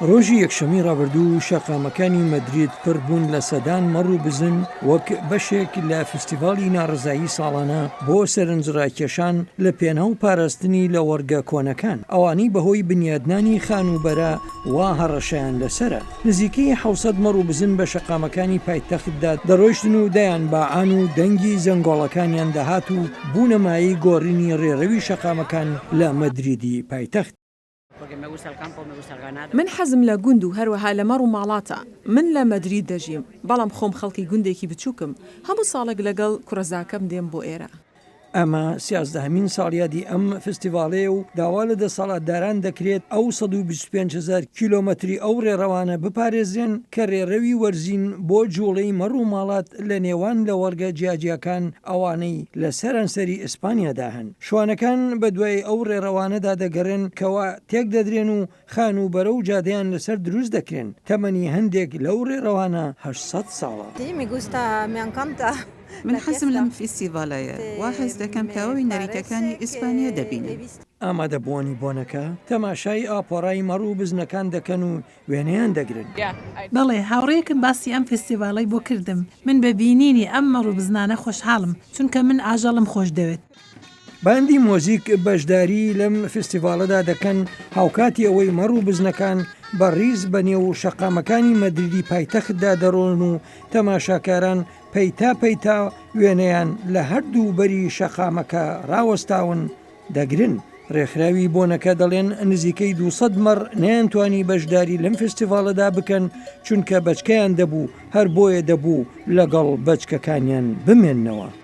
ڕۆژی یەکشەمەی ڕابردوو شەقامەکانی مەدرید پڕ بوون لە سەدان مەڕ و بزن وەک بەشێک لە فستیڤاڵی ناڕزایی ساڵانە بۆ سەرنجڕاکێشان لە پێناو پاراستنی لە وەرگە کۆنەکان ئەوانەی بەهۆی بنیادنانی خانوبەرە وا هەڕەشەیان لەسرە. نزیکەی 700 مەڕ و بزن بە شەقامەکانی پایتەختدا دەڕۆیشتن و دەیان باعان و دەنگی زەنگۆڵەکانیان دەهات و بوونەمایی گۆڕینی ڕێڕەوی شەقامەکان لە مەدریدی پایتەخت. من حەزم لە گوند و هەروەها لە مەڕ و ماڵاتە. من لە مەدرید دەژیم، بەڵام خۆم خەڵکی گوندێکی بچووکم. هەموو ساڵێک لەگەڵ کوڕەزاکەم دێم بۆ ئێرە. ئەمە 13مین ساڵیادی ئەم فستیڤالەیە و داوا لە دەسەڵاتداران دەکرێت ئەو 125,000 کیلۆمەتری ئەو ڕێڕەوانە بپارێزرێن کە ڕێڕەوی وەرزین بۆ جوڵەی مەڕ و ماڵات لە نێوان لە وەرگە جیاجیەکان ئەوانەی لە سەرانسەری ئیسپانیادا هەن. شوانەکان بە دوای ئەو ڕێڕەوانەدا دەگەڕێن کەوا تێک دەدرێن و خانوبەرە و جادەیان لەسەر دروست دەکرێن. تەمەنی هەندێک لەو ڕێڕەوانە 800 ساڵە. من حەزم لەم فیستیڤالەیە وا حەز دەکەم کەوەی نەریتەکانی ئیسپانیا دەبینم. ئامادەبوونی بۆنەکە تەماشای ئاپۆڕای مەڕ و بزنەکان دەکەن و وێنەیان دەگرن. بەڵێ هاوڕێیەکم باسی ئەم فستیڤالەی بۆ کردم. من بە بینینی ئەم مەڕ و بزنانە خۆشحاڵم چونکە من ئاژەڵم خۆش دەوێت. باندی مۆزیک بەشداری لەم فستیڤالەدا دەکەن هاوکاتی ئەوەی مەڕ و بزنەکان بە ڕیز بە نێو شەقامەکانی مەدریدی پایتەختدا دەڕۆن و تەماشاکاران پەیتا وێنەیان لە هەردوو بەری شەقامەکە ڕاوەستاون دەگرن. ڕێکخراوی بۆنەکە دەڵێن نزیکەی 200 مەڕ نەیانتوانی بەشداری لەم فستیڤالەدا بکەن چونکە بەچکەیان دەبوو هەر بۆیە دەبوو لەگەڵ بەچکەکانیان بمێننەوە.